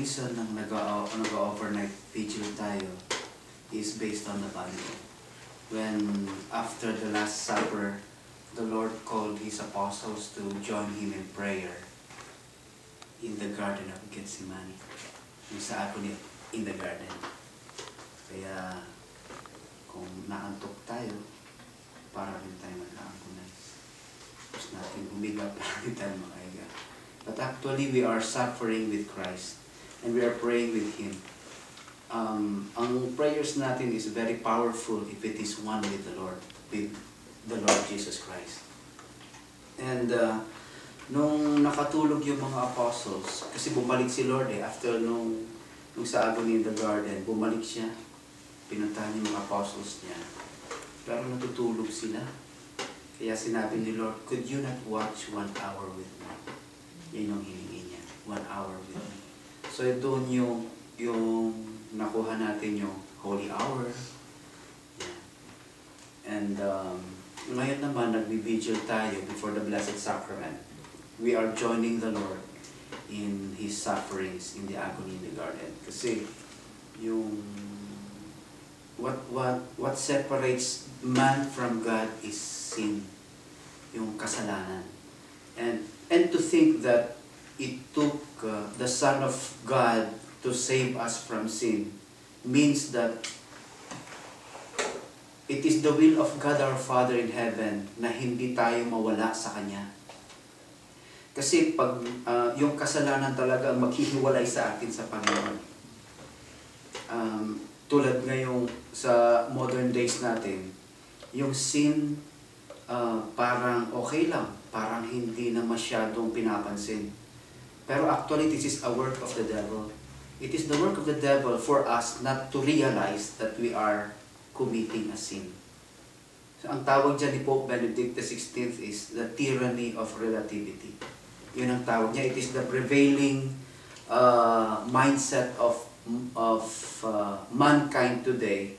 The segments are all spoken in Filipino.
reason ng nag-overnight vigil tayo is based on the Bible. When after the Last Supper, the Lord called His apostles to join Him in prayer in the Garden of Gethsemane. Yung sa ako in the garden. Kaya kung naantok tayo, para rin tayo mag-aangkunay. Tapos natin humiga, para rin tayo makaiga. But actually, we are suffering with Christ. And we are praying with Him. Ang prayers natin is very powerful if it is one with the Lord Jesus Christ. And nung nakatulog yung mga apostles, kasi bumalik si Lord after nung sa agony in the garden, bumalik siya, pinuntahan yung mga apostles niya. Pero natutulog sila. Kaya sinabi ni Lord, could you not watch 1 hour with me? Yan yung hiningi niya, 1 hour with me. So doon yung nakuha natin yung holy hour. Yeah. And ngayon naman, nagbibigil tayo before the Blessed Sacrament. We are joining the Lord in His sufferings in the agony in the garden. Kasi yung what separates man from God is sin, yung kasalanan. And to think that it took the Son of God to save us from sin means that it is the will of God our Father in heaven na hindi tayo mawala sa Kanya. Kasi pag yung kasalanan talaga ang maghihiwalay sa atin sa Panginoon. Tulad ngayong sa modern days natin, yung sin parang okay lang, parang hindi na masyadong pinapansin. Pero actually, this is a work of the devil. It is the work of the devil for us not to realize that we are committing a sin. So, ang tawag dyan ni Pope Benedict XVI is the tyranny of relativity. Yun ang tawag niya. It is the prevailing mindset of mankind today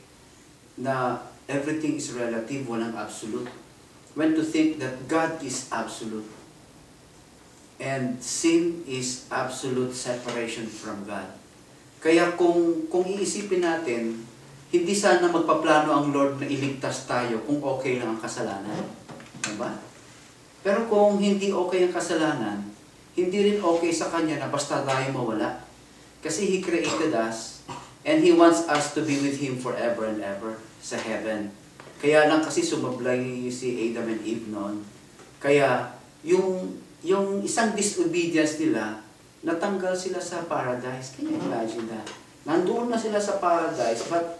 na everything is relative, walang absolute. When to think that God is absolute and sin is absolute separation from God. Kaya kung iisipin natin, hindi sana magpaplano ang Lord na iligtas tayo kung okay lang ang kasalanan. Diba? Pero kung hindi okay ang kasalanan, hindi rin okay sa Kanya na basta tayo mawala. Kasi He created us and He wants us to be with Him forever and ever sa heaven. Kaya lang kasi sumablay si Adam and Eve noon. Kaya yung isang disobedience nila, natanggal sila sa paradise. Can you imagine that? Nandoon na sila sa paradise, but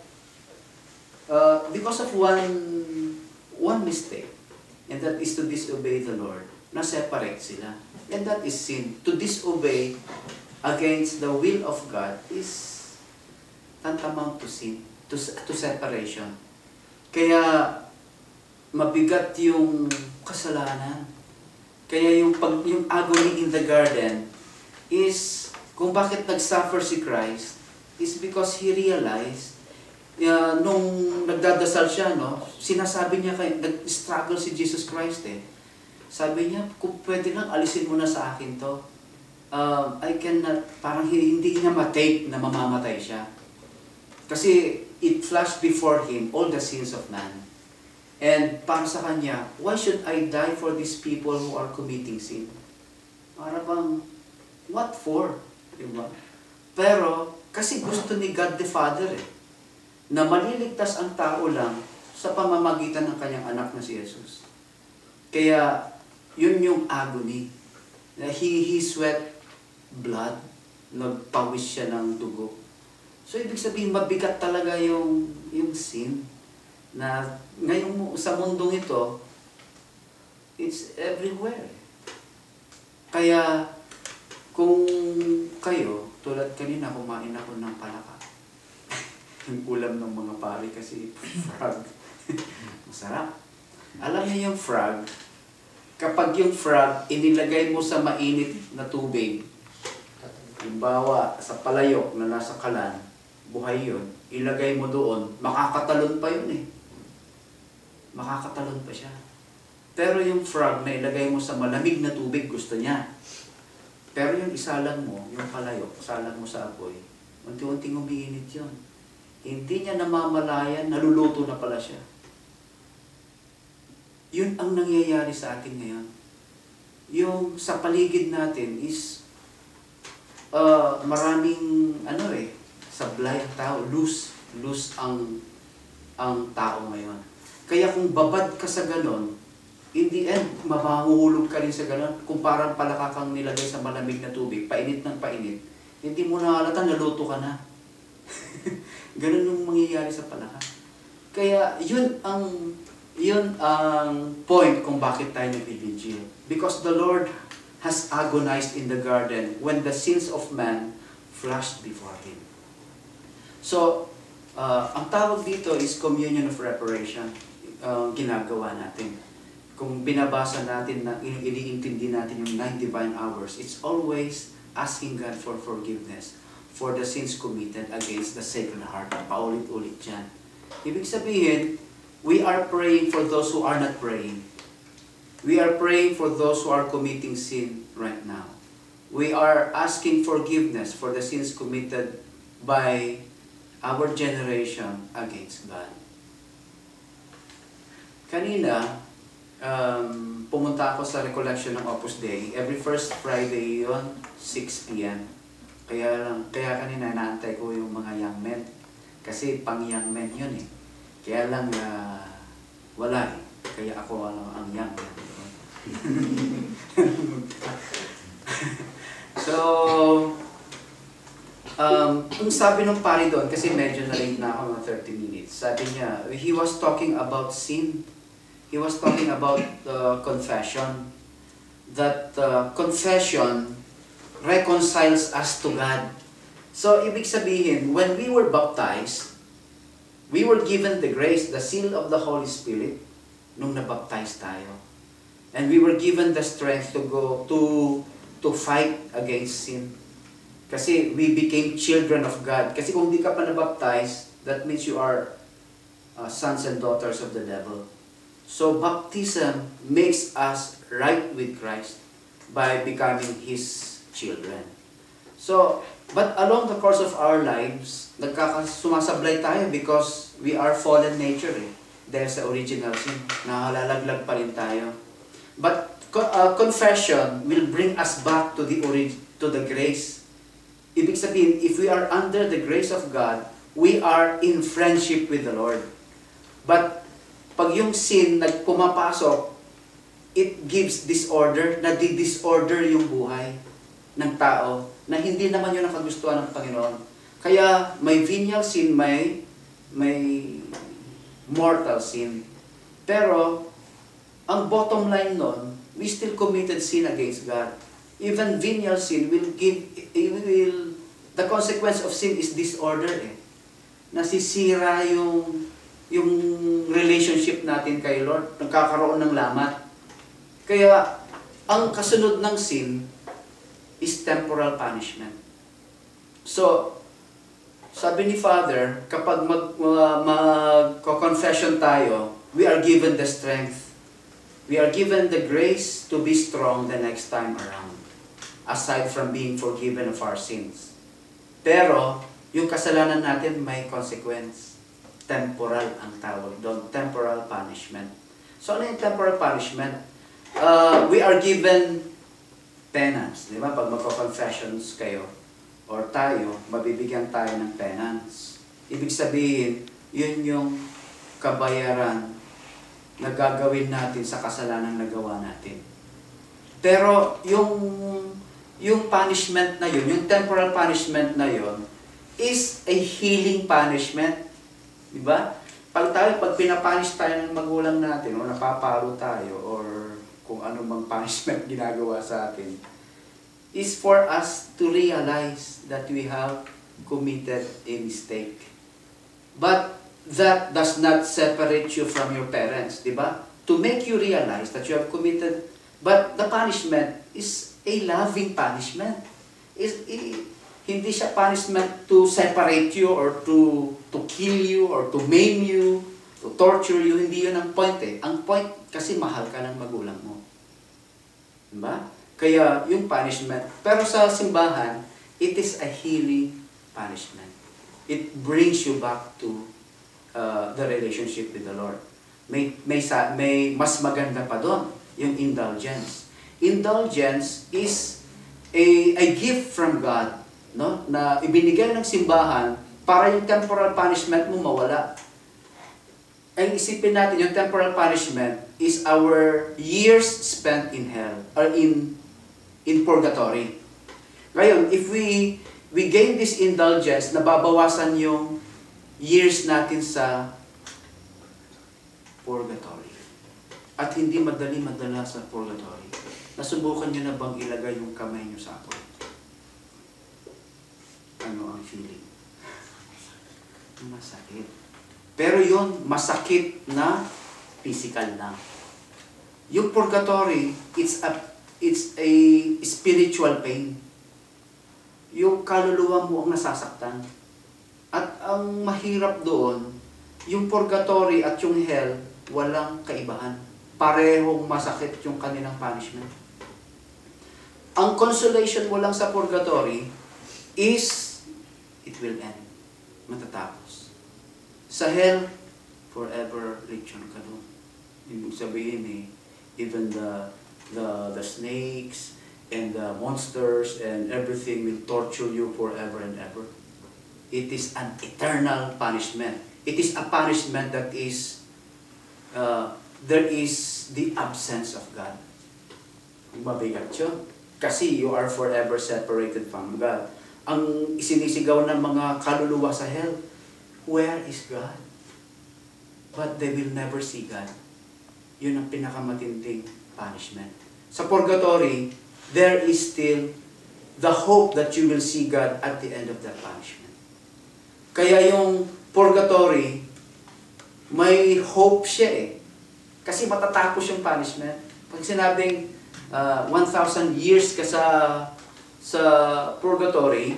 because of one mistake, and that is to disobey the Lord, na-separate sila. And that is sin. To disobey against the will of God is tantamount to sin, to separation. Kaya mabigat yung kasalanan. Kaya yung agony in the garden is, kung bakit nag-suffer si Christ, is because He realized, nung nagdadasal siya, sinasabi niya, nag-struggle si Jesus Christ Sabi niya, kung pwede lang, alisin mo na sa akin to. I cannot, parang hindi niya ma-take na mamamatay siya. Kasi it flashed before Him all the sins of man. And para sa Kanya, why should I die for these people who are committing sin? Para bang, what for? Diba? Pero, kasi gusto ni God the Father na maliligtas ang tao lang sa pamamagitan ng Kanyang anak na si Jesus. Kaya, yun yung agony. He sweat blood, nagpawis siya ng dugo. So, ibig sabihin, mabigat talaga yung sin na ngayon sa mundong ito, it's everywhere. Kaya, kung kayo, tulad kanina, kumain ako ng palaka. Yung ulam ng mga pari kasi frog. Masarap. Alam niyo yung frog, kapag yung frog, inilagay mo sa mainit na tubig, halimbawa, sa palayok na nasa kalan, buhay yun, ilagay mo doon, makakatalon pa yun Makakatalon pa siya. Pero yung frog na ilagay mo sa malamig na tubig, gusto niya. Pero yung isalang mo, yung palayok, isalang mo sa apoy, unti-unting umiinit yun. Hindi niya namamalayan, naluluto na pala siya. Yun ang nangyayari sa atin ngayon. Yung sa paligid natin is maraming sablay ang tao, loose ang tao ngayon. Kaya kung babad ka sa ganon, in the end, mahuhulog ka rin sa ganon. Kung parang palaka kang nilagay sa malamig na tubig, painit ng painit, hindi mo na halata, naluto ka na. Ganon yung mangyayari sa palaka. Kaya yun ang point kung bakit tayo nag-vigil. Because the Lord has agonized in the garden when the sins of man flashed before Him. So, ang tawag dito is communion of reparation. Ginagawa natin. Kung binabasa natin, iniintindi natin yung 9 divine hours, it's always asking God for forgiveness for the sins committed against the Sacred Heart. Paulit-ulit yan. Ibig sabihin, we are praying for those who are not praying. We are praying for those who are committing sin right now. We are asking forgiveness for the sins committed by our generation against God. Kanina, pumunta ako sa recollection ng Opus Dei. Every first Friday yon 6 p.m. Kaya kanina naantay ko yung mga young men. Kasi pang young men yun eh. Kaya lang wala eh. Kaya ako ang young men. So, ang sabi ng pari doon, kasi medyo na-late na ako ng 30 minutes, sabi niya, he was talking about sin. He was talking about confession. That confession reconciles us to God. So, ibig sabihin, when we were baptized, we were given the grace, the seal of the Holy Spirit, nung nabaptize tayo. And we were given the strength to go to fight against sin. Kasi we became children of God. Kasi kung hindi ka pa nabaptize, that means you are sons and daughters of the devil. So baptism makes us right with Christ by becoming His children. So, but along the course of our lives, sumasablay tayo because we are fallen nature eh. Dahil sa original sin, nakalalaglag pa rin tayo. But confession will bring us back to the grace. Ibig sabihin, if we are under the grace of God, we are in friendship with the Lord. But pag yung sin pumapasok, it gives disorder, disorder yung buhay ng tao na hindi naman yun ang kagustuhan ng Panginoon. Kaya may venial sin, may mortal sin. Pero ang bottom line nun, we still committed sin against God. Even venial sin the consequence of sin is disorder eh. Nasisira yung relationship natin kay Lord, nagkakaroon ng lamat. Kaya, ang kasunod ng sin is temporal punishment. So, sabi ni Father, kapag mag-confession tayo, we are given the strength. We are given the grace to be strong the next time around, aside from being forgiven of our sins. Pero, yung kasalanan natin may consequence. Temporal ang tawag doon, temporal punishment. So, ano yung temporal punishment? We are given penance. Di ba? Pag magko-confessions kayo, or tayo, mabibigyan tayo ng penance. Ibig sabihin, yun yung kabayaran na gagawin natin sa kasalanang nagawa natin. Pero yung punishment na yun, yung temporal punishment na yun, is a healing punishment. Diba? Pag pinapunish tayo ng magulang natin, o napapalo tayo, or kung ano mang punishment ginagawa sa atin, is for us to realize that we have committed a mistake. But that does not separate you from your parents, di ba? To make you realize that you have committed, but the punishment is a loving punishment. Hindi siya punishment to separate you or to kill you or to maim you, to torture you. Hindi yun ang point eh. Ang point kasi mahal ka ng magulang mo. Di ba? Kaya yung punishment. Pero sa simbahan, it is a healing punishment. It brings you back to the relationship with the Lord. May mas maganda pa doon, yung indulgence. Indulgence is a gift from God, no? Na ibinigay ng simbahan para yung temporal punishment mo mawala. Ang isipin natin, yung temporal punishment is our years spent in hell or in purgatory. Ngayon, if we gain this indulgence, nababawasan yung years natin sa purgatory. At hindi madali-madala sa purgatory. Nasubukan nyo na bang ilagay yung kamay nyo sa apoy? Ano ang feeling? Masakit. Pero yun, masakit na physical na. Yung purgatory, it's a spiritual pain. Yung kaluluwa mo ang nasasaktan. At ang mahirap doon, yung purgatory at yung hell, walang kaibahan. Parehong masakit yung kanilang punishment. Ang consolation mo lang sa purgatory is, it will end. Matatapos. Sa hell, forever legion ka doon. Ibig sabihin even the snakes and the monsters and everything will torture you forever and ever. It is an eternal punishment. It is a punishment that is, there is the absence of God. Mabigat yun. Kasi you are forever separated from God. Ang isinisigaw ng mga kaluluwa sa hell, where is God? But they will never see God. Yun ang pinakamatinding punishment. Sa purgatory, there is still the hope that you will see God at the end of that punishment. Kaya yung purgatory, may hope siya eh. Kasi matatapos yung punishment. Pag sinabing 1,000 years ka sa purgatory,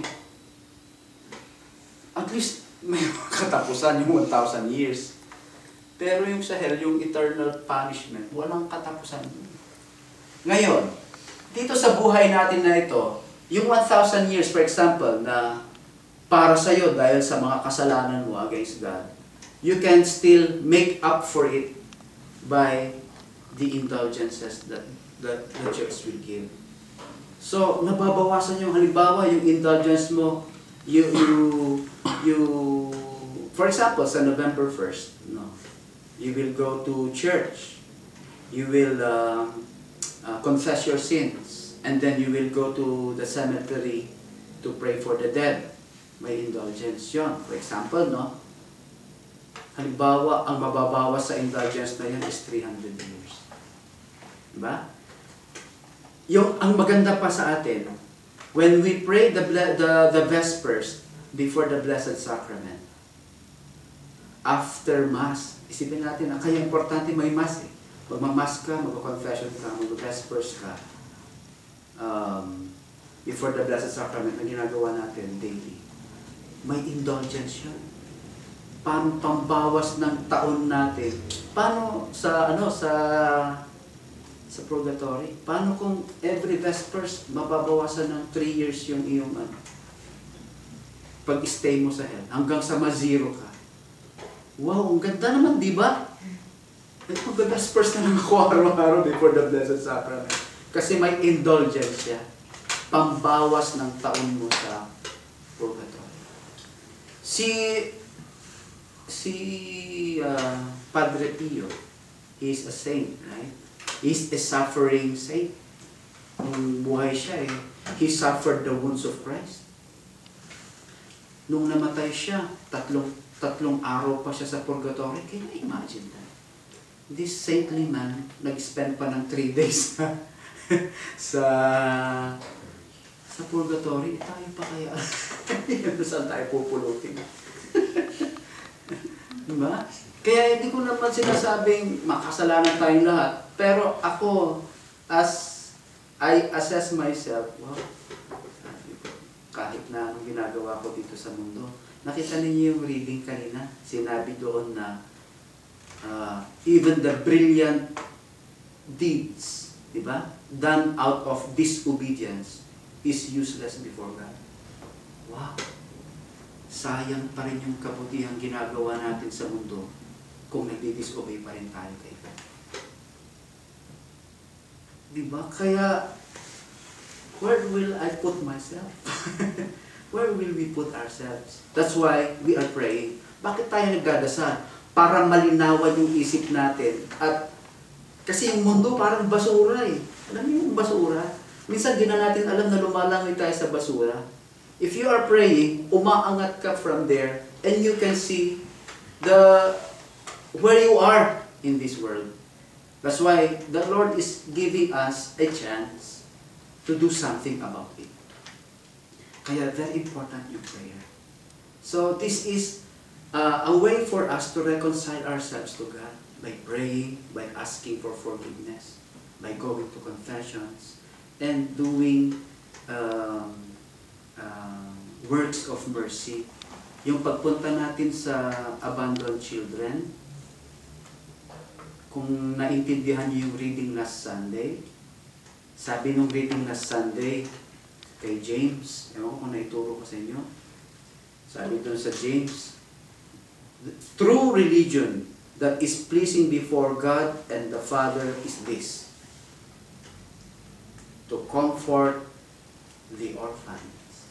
at least may katapusan yung 1,000 years. Pero yung sa hell, yung eternal punishment, walang katapusan. Ngayon, dito sa buhay natin na ito, yung 1,000 years, for example, na para sa'yo dahil sa mga kasalanan mo against God, you can still make up for it by the indulgences that the church will give. So, nababawasan yung halimbawa, yung indulgence mo, for example, sa November 1st, no, you will go to church, you will confess your sins, and then you will go to the cemetery to pray for the dead. May indulgence yun. For example, no, halimbawa, ang mababawas sa indulgence na yun is 300 years. Diba? Ang maganda pa sa atin, when we pray the Vespers before the Blessed Sacrament, after Mass, isipin natin, kaya importante may Mass eh. Magmamass ka, magko-confession ka, mag-Vespers ka, before the Blessed Sacrament na ginagawa natin daily. May indulgence yun. Paano pambawas ng taon natin? Paano sa purgatory? Paano kung every Vespers mababawasan ng 3 years yung iyong pag-stay mo sa hell hanggang sa ma-zero ka? Wow, ang ganda naman, di ba? Mag-Vespers na lang ako araw-araw before the Blessed Sacrament. Kasi may indulgence siya. Pambawas ng taon mo sa purgatory. Si Padre Pio, he is a saint, right? He's a suffering saint. Nung buhay siya he suffered the wounds of Christ. Nung namatay siya, tatlong araw pa siya sa purgatory. Can you imagine that? This saintly man, nag-spend pa ng 3 days sa purgatory. Tayo pa kaya? Saan tayo pupulutin? Diba? Kaya hindi ko naman sinasabing makasalanan tayong lahat. Pero ako, as I assess myself, wow, kahit na anong ginagawa ko dito sa mundo. Nakita ninyo yung reading kanina? Sinabi doon na even the brilliant deeds, di ba? done out of disobedience is useless before God. Wow! Sayang pa rin yung kabutihang ginagawa natin sa mundo kung nagdi-disobey pa rin tayo kay God. Diba? Kaya, where will I put myself? Where will we put ourselves? That's why we are praying. Bakit tayo nagdadasal? Para malinawan yung isip natin. At kasi yung mundo parang basura eh. Alam niyo yung basura? Minsan di na natin alam na lumalangoy tayo sa basura. If you are praying, umaangat ka from there and you can see where you are in this world. That's why the Lord is giving us a chance to do something about it. Kaya very important yung prayer. So this is a way for us to reconcile ourselves to God by praying, by asking for forgiveness, by going to confessions, and doing works of mercy. Yung pagpunta natin sa abandoned children, kung naintindihan niyo yung reading last Sunday, sabi nung reading last Sunday kay James, ewan ko kung naituro ko sa inyo, sabi doon sa James, true religion that is pleasing before God and the Father is this: to comfort the orphans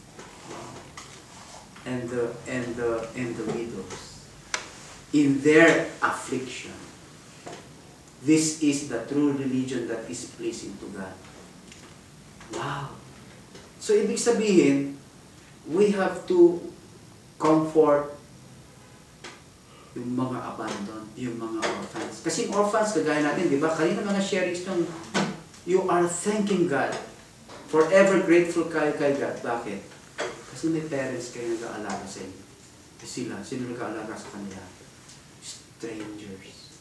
and the widows in their affliction. This is the true religion that is pleasing to God. Wow! So, ibig sabihin, we have to comfort yung mga abandoned, yung mga orphans. Kasi yung orphans, kagaya natin, di ba? Kanina mga sharings nung, you are thanking God. Forever grateful kayo kay God. Bakit? Kasi may parents kayo nag-aalaga sa inyo. Sino nag-aalaga sa kanila? Strangers.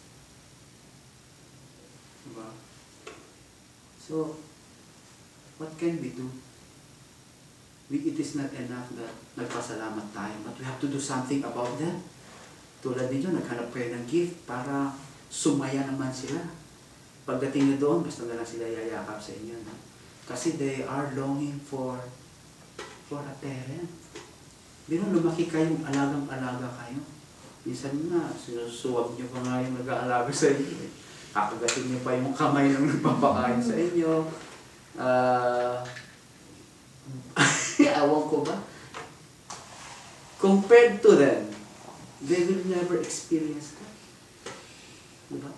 Diba? So, what can we do? It is not enough that nagpasalamat tayo, but we have to do something about them. Tulad ninyo, naghanap kayo ng gift para sumaya naman sila. Pagdating nyo doon, basta na lang sila yayakap sa inyo. No? Kasi they are longing for a parent. Bino, lumaki kayong alagang-alaga kayo. Minsan nga, sinusuwag nyo pa nga yung nag-aalaga sa inyo. Kakagatin nyo pa yung kamay ng nagpapakain sa inyo. Awan ko ba? Compared to them, they will never experience that. Diba?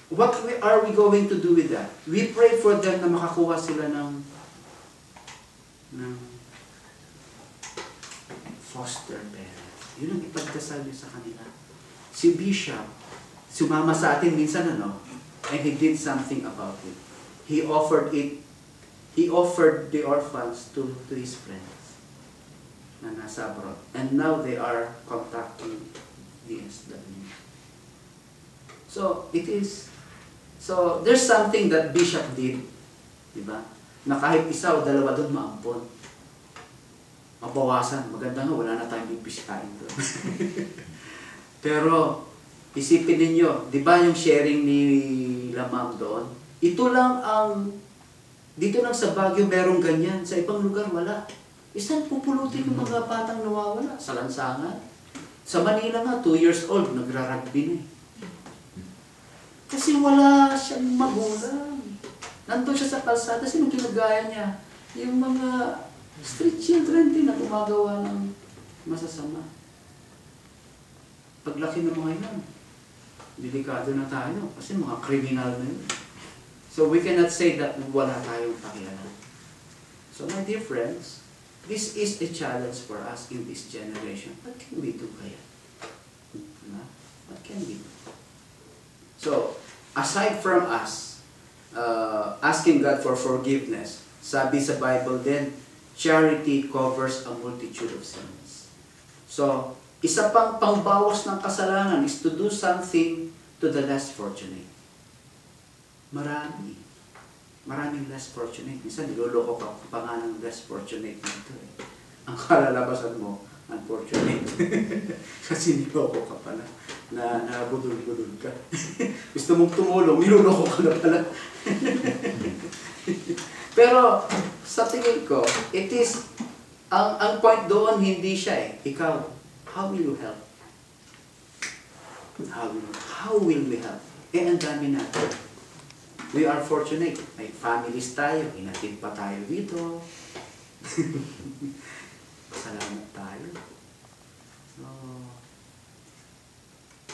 What are we going to do with that? We pray for them na makakuha sila ng foster parents. Yun ang ipagdasal niyo sa kanila. Si Bishop, sumama sa atin minsan, and he did something about it. He offered the orphans to his friends na nasa abroad. And now they are contacting the SW. So, there's something that Bishop did, di ba? Na kahit isa o dalawa doon maampon. Mabawasan. Maganda nga, wala na tayong ipisikain doon. Pero, isipin ninyo, di ba yung sharing ni Lamam doon? Ito lang dito lang sa Baguio merong ganyan. Sa ibang lugar, wala. Isang pupulutin yung mga batang nawawala sa lansangan. Sa Manila nga, 2 years old, nagra-rugby na eh. Kasi wala siyang magulang. Nandun siya sa kalsada, sinong ginagaya niya? Yung mga street children din na gumagawa ng masasama. Paglaki ng mga yun, delikado na tayo kasi mga kriminal na yun. So we cannot say that wala tayong pakialam. So my dear friends, this is a challenge for us in this generation. What can we do kaya? What can we do? So, aside from us asking God for forgiveness, sabi sa Bible din, charity covers a multitude of sins. So, isa pang pangbawas ng kasalanan is to do something to the less fortunate. Maraming less fortunate. Minsan, niloloko ka pa nga ng less fortunate nito eh. Ang kalalabasan mo, unfortunate. Kasi niloko ka pala. Nabudol-budol ka. Gusto mong tumulong, niloloko ka na pala. Pero sa tingin ko, it is, ang point doon hindi siya eh. Ikaw, how will you help? How will we help? Eh, ang dami natin. We are fortunate. May families tayo. Hinatid pa tayo dito. Salamat tayo. So,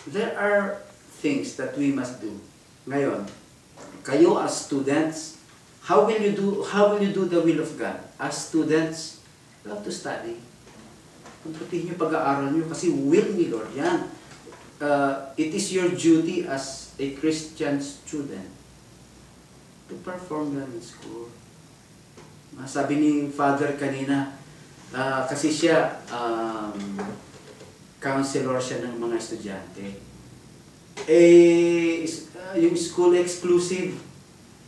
there are things that we must do. Ngayon, kayo as students, how will you do the will of God? As students, you have to study. Pagpatihin niyo pag-aaral niyo kasi will ni Lord. Yan. It is your duty as a Christian student to perform well in school. Sabi ni Father kanina, kasi siya, counselor siya ng mga estudyante. Yung school exclusive,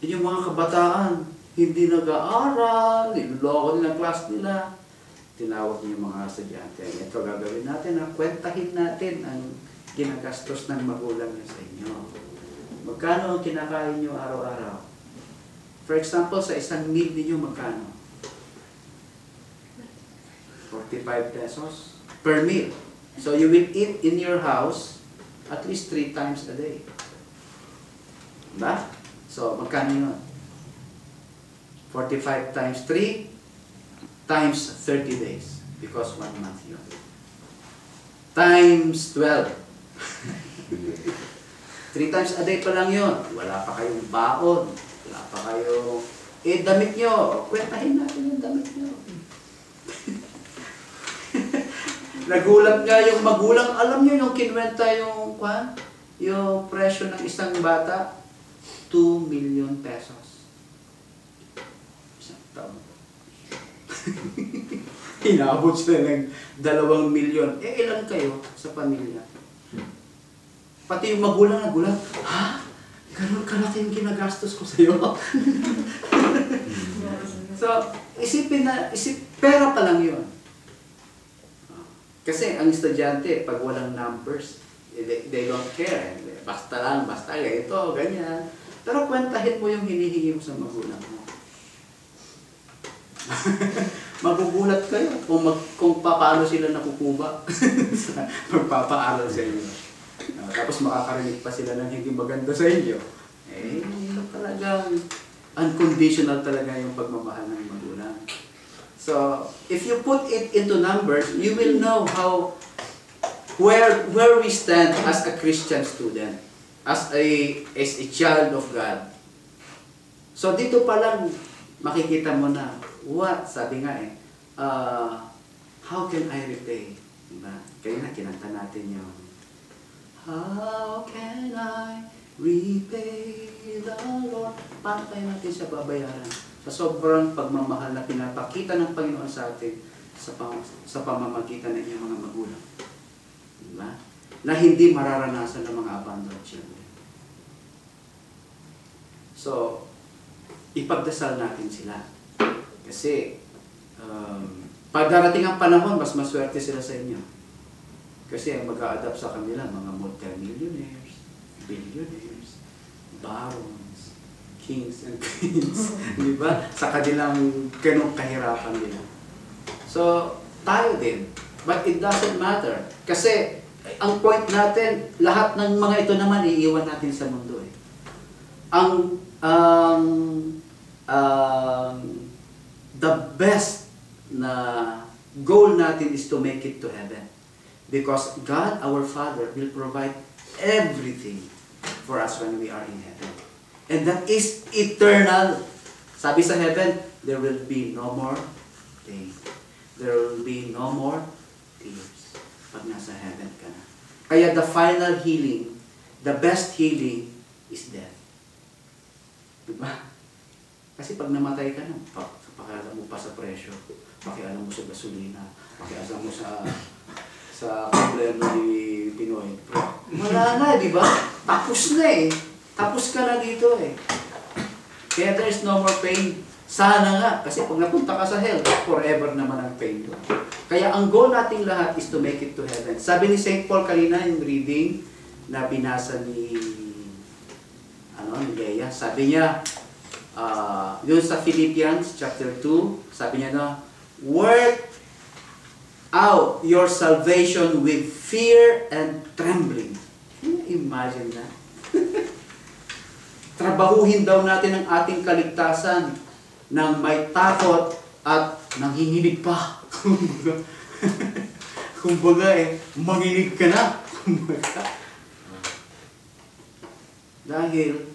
yung mga kabataan, hindi nag-aaral, niloloko nila class nila. Tinawag niyo yung mga estudyante. Ito gagawin natin, kwentahin natin ang ginagastos ng magulang niyo sa inyo. Magkano ang kinakain niyo araw-araw? For example, sa isang meal niyo magkano? 45 pesos per meal. So you will eat in your house at least 3 times a day. Diba? So magkano yun? 45 times 3 times 30 days. Because 1 month yun. Times 12. 3 times a day pa lang yun. Wala pa kayong baon. Wala pa kayong... damit nyo. Kwentahin natin yung damit nyo. Nagulat nga yung magulang. Alam nyo yung kinwenta yung presyo ng isang bata? 2 million pesos. Isang taon. Inabot sila ng 2 milyon. Ilan kayo sa pamilya? Pati yung magulang nagulat, ha? Ganun kalaki yung ginagastos ko sa'yo. So, pera pa lang yun. Kasi ang estudyante, pag walang numbers, they don't care. Basta lang, basta ganito, ganyan. Pero kwentahin mo yung hinihingi mo sa magulang mo. Magugulat kayo kung paano sila nakukuba sa magpapaaral sa inyo. Tapos makakarinig pa sila ng hindi maganda sa inyo. Talagang unconditional talaga yung pagmamahal ng magulang. So, if you put it into numbers, you will know where we stand as a Christian student, as a child of God. So, dito pa lang makikita mo na, sabi nga how can I repay? Diba? Kaya na kinanta natin yung how can I repay the Lord? Paano tayo natin siya babayaran? Sa sobrang pagmamahal na pinapakita ng Panginoon sa atin sa pamamagitan ng iyong mga magulang. Diba? Na hindi mararanasan ng mga abandoned children. So, ipagdasal natin sila. Kasi, pag darating ang panahon, mas maswerte sila sa inyo. Kasi ang mag-a-adapt sa kanila, mga multi-millionaires, billionaires, barons, kings and queens, di ba? Sa kanilang ganong kahirapan nila. So, tayo din. But it doesn't matter. Kasi, ang point natin, lahat ng mga ito naman, iiwan natin sa mundo eh. The best na goal natin is to make it to heaven. Because God, our Father, will provide everything for us when we are in heaven. And that is eternal. Sabi sa heaven, there will be no more pain. There will be no more tears. Pag nasa heaven ka na. Kaya the final healing, the best healing is death. Diba? Kasi pag namatay ka na, pakialam mo pa sa presyo, pakialam mo sa gasolina, pakialam mo sa problema ni Pinoy. Wala na, di ba? Tapos na eh. Tapos ka na dito eh. Kaya there is no more pain. Sana nga, kasi pag napunta ka sa hell, forever naman ang pain doon. Kaya ang goal nating lahat is to make it to heaven. Sabi ni St. Paul kanina, yung reading na binasa ni Leia, sabi niya, Yun sa Philippians chapter 2, sabi niya no, work out your salvation with fear and trembling. Imagine that. Trabahuhin daw natin ang ating kaligtasan ng may takot at nanginginig pa. Kumbaga manginig ka na. Dahil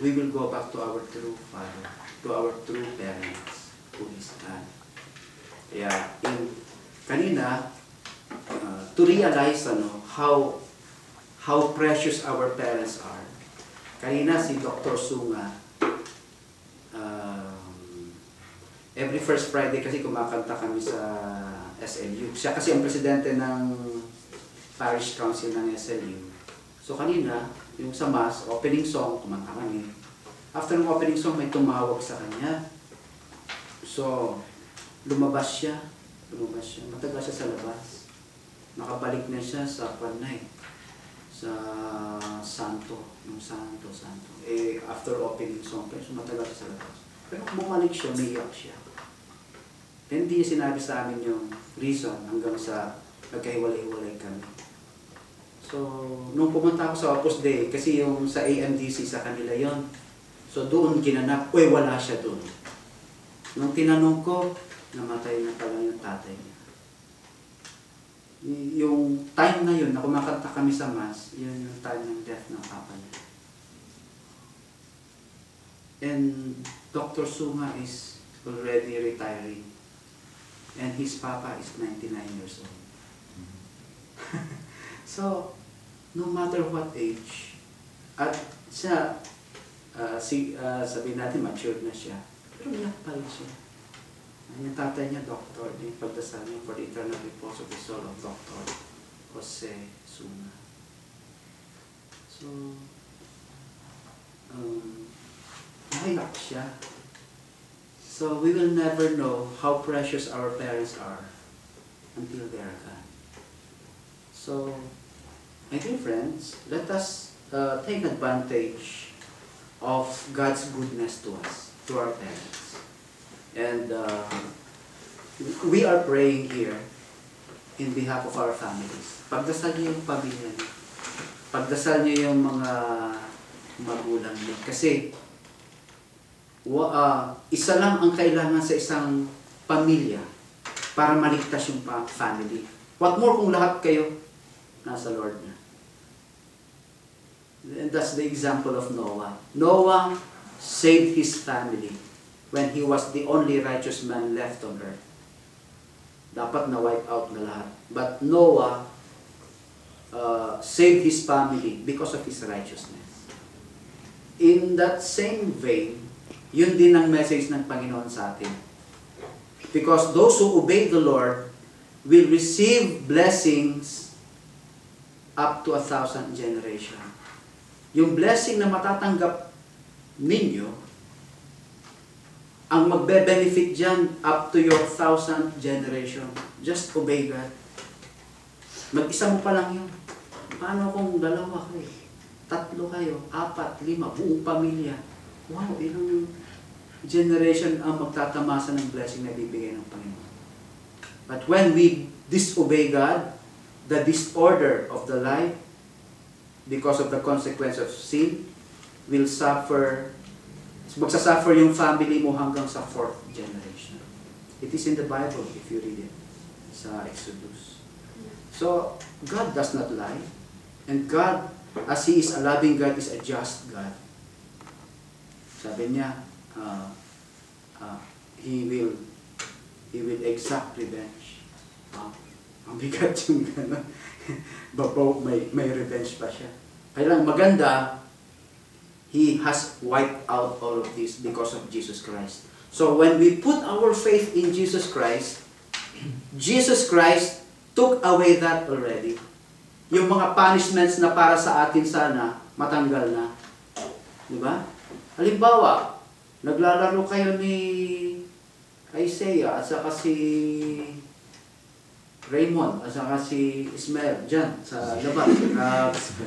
we will go back to our true Father, to our true parents, who is God. Kaya, kanina, to realize how precious our parents are. Kanina si Dr. Sunga, every first Friday kasi kumakanta kami sa SLU. Siya kasi ang presidente ng Parish Council ng SLU. So kanina, yung sa Mass, opening song, kumanta kami. After ng opening song, may tumawag sa kanya. So, lumabas siya. Matagal siya sa labas. Nakabalik na siya sa Panay. Sa Santo. After opening song, pero matagal siya sa labas. Pero kung bumalik siya, umiiyak siya. Then, hindi niya sinabi sa amin yung reason hanggang sa nagkahiwalay-hiwalay kami. So, nung pumunta ako sa Opus Dei, kasi yung sa AMDC sa kanila yon. So, doon ginanap, wala siya doon. Nung tinanong ko, namatay na pala yung tatay niya. Yung time na yun, na kumakanta kami sa Mass, yun yung time ng death ng papa niya. And Dr. Sunga is already retiring. And his papa is 99 years old. So, no matter what age, at siya, sabihin natin, matured na siya, pero iyak pa rin siya. Yung tatay niya, doctor, yung pagdasal niya for the eternal repose of the soul of Dr. Jose Sunga. So, naiyak siya. So, we will never know how precious our parents are until they are gone. So, my dear friends, let us take advantage of God's goodness to us, to our parents. And we are praying here in behalf of our families. Pagdasal niyo yung pamilya niyo. Pagdasal niyo yung mga magulang niyo. Kasi isa lang ang kailangan sa isang pamilya para maligtas yung family. What more kung lahat kayo nasa Lord na. And that's the example of Noah. Noah saved his family when he was the only righteous man left on earth. Dapat na-wipe out na lahat. But Noah saved his family because of his righteousness. In that same vein, yun din ang message ng Panginoon sa atin. Because those who obey the Lord will receive blessings up to 1,000 generations. Yung blessing na matatanggap ninyo, ang magbe-benefit dyan up to your 1,000 generation. Just obey God. Mag-isa mo pa lang yun. Paano kung dalawa kayo? 3 kayo, 4, 5, buong pamilya. Wow, ilang generation ang magtatamasa ng blessing na bibigay ng Panginoon. But when we disobey God, the disorder of the life, because of the consequence of sin, will suffer. Magsasuffer yung family mo hanggang sa 4th generation. It is in the Bible if you read it sa Exodus. So, God does not lie. And God, as He is a loving God, is a just God. Sabi niya, He will exact revenge. Ang bigat yung gano'n. Babaw, may revenge pa siya. Kaya lang maganda, He has wiped out all of this because of Jesus Christ. So when we put our faith in Jesus Christ took away that already. Yung mga punishments na para sa atin sana, matanggal na. Diba? Halimbawa, naglalaro kayo ni Isaiah at saka si Raymond at saka si Ismael dyan sa labas.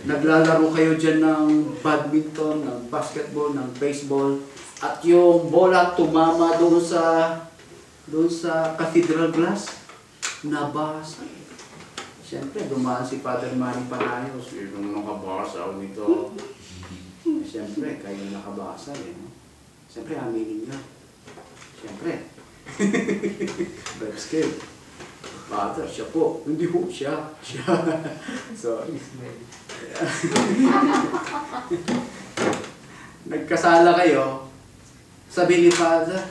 Naglalaro kayo dyan ng badminton, ng basketball, ng baseball. At yung bola tumama doon sa cathedral glass, nabasa. Siyempre, dumaan si Father Manny Panayos. Yung nakabasa ako nito. Siyempre, kayo nakabasa eh. No? Siyempre, aminin niyo. Siyempre. But still, Father, siya po. Hindi po siya. Siya. So, nagkasala kayo, sabi ni Father,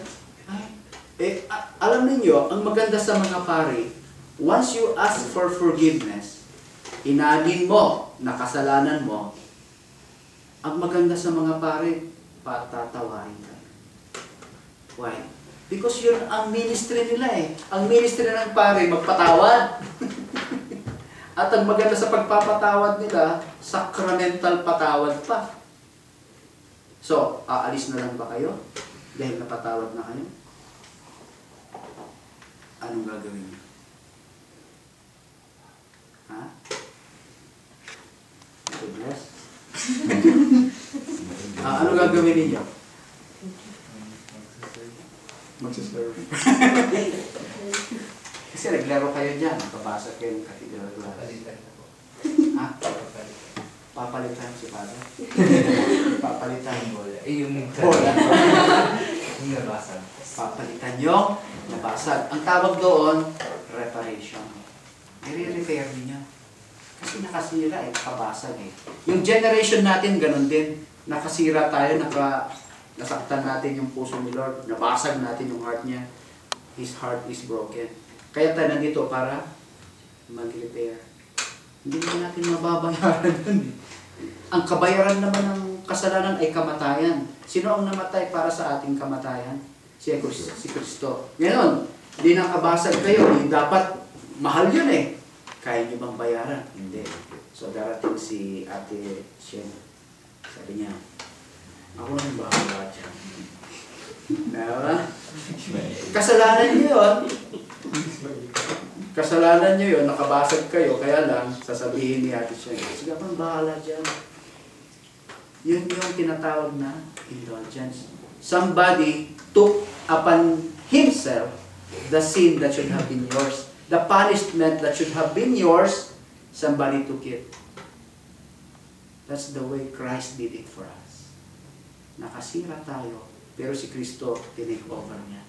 alam niyo, ang maganda sa mga pari, once you ask for forgiveness, inalin mo na kasalanan mo, ang maganda sa mga pari, patatawarin ka. Why? Because yun ang ministry nila eh. Ang ministry ng pari, magpatawad. At ang maganda sa pagpapatawad nila, sacramental patawad pa. So, aalis na lang ba kayo? Dahil napatawad na kayo? Anong gagawin niyo? Ha? God bless. Anong gagawin ninyo? Magsaserve. Kasi naglaro kayo dyan. Pabasa kayo ng cathedral glass. Ha? Papalitan si Father? Papalitan bola. Yung bola. Yung nabasag. Papalitan yung nabasag. Ang tawag doon, reparation. I-repair niya. Kasi nakasira eh, kabasag eh. Yung generation natin, ganun din. Nakasira tayo, nasaktan natin yung puso ni Lord. Nabasag natin yung heart niya. His heart is broken. Kaya tayo nandito para mag-repair. Hindi naman natin mababayaran yun. Ang kabayaran naman ng kasalanan ay kamatayan. Sino ang namatay para sa ating kamatayan? Si Kristo. Ngayon, hindi nakabasag kayo. Dapat mahal yun eh. Kaya niyo bang bayaran? Hindi. So darating si Ate Shen. Sabi niya, ako nang bahala dyan. Diba? Kasalanan niyo yun. Kasalanan niyo yun, nakabasag kayo, kaya lang, sasabihin ni Ate Shen, sige bang bahala dyan. Yun yung tinatawag na indulgence. Somebody took upon himself the sin that should have been yours. The punishment that should have been yours, somebody took it. That's the way Christ did it for us. Nakasira tayo, pero si Kristo, tinake over niya.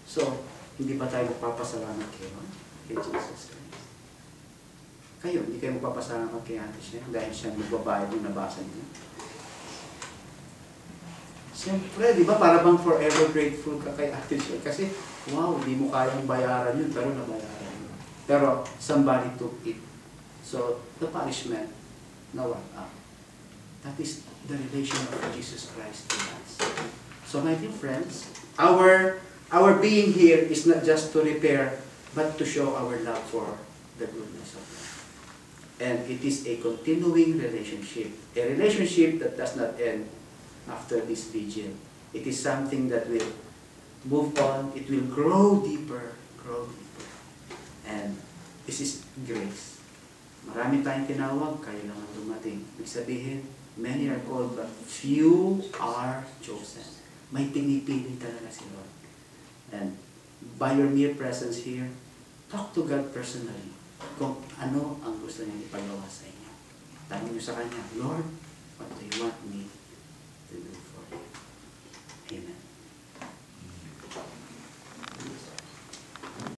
So, hindi ba tayo magpapasalamat kayo? Kay Jesus Christ. Kayo, hindi kayo magpapasalamat kay Ate siya dahil siya magbabayad yung nabasa niya. Siyempre, di ba, para bang forever grateful ka kay Ate siya? Kasi, wow, hindi mo kayang bayaran yun, pero nabayaran yun. Pero, somebody took it. So, the punishment, na what up. That is the relation of Jesus Christ to us. So, my dear friends, our being here is not just to repair, but to show our love for the goodness of God. And it is a continuing relationship. A relationship that does not end after this vigil. It is something that will move on. It will grow deeper, grow deeper. And this is grace. Marami tayong tinawag, kayo lang ang dumating. Ibig sabihin, many are called, but few are chosen. May pinipili talaga si Lord. And by your mere presence here, talk to God personally kung ano ang gusto niya ipagawa sa inyo. Tanong niyo sa Kanya, Lord,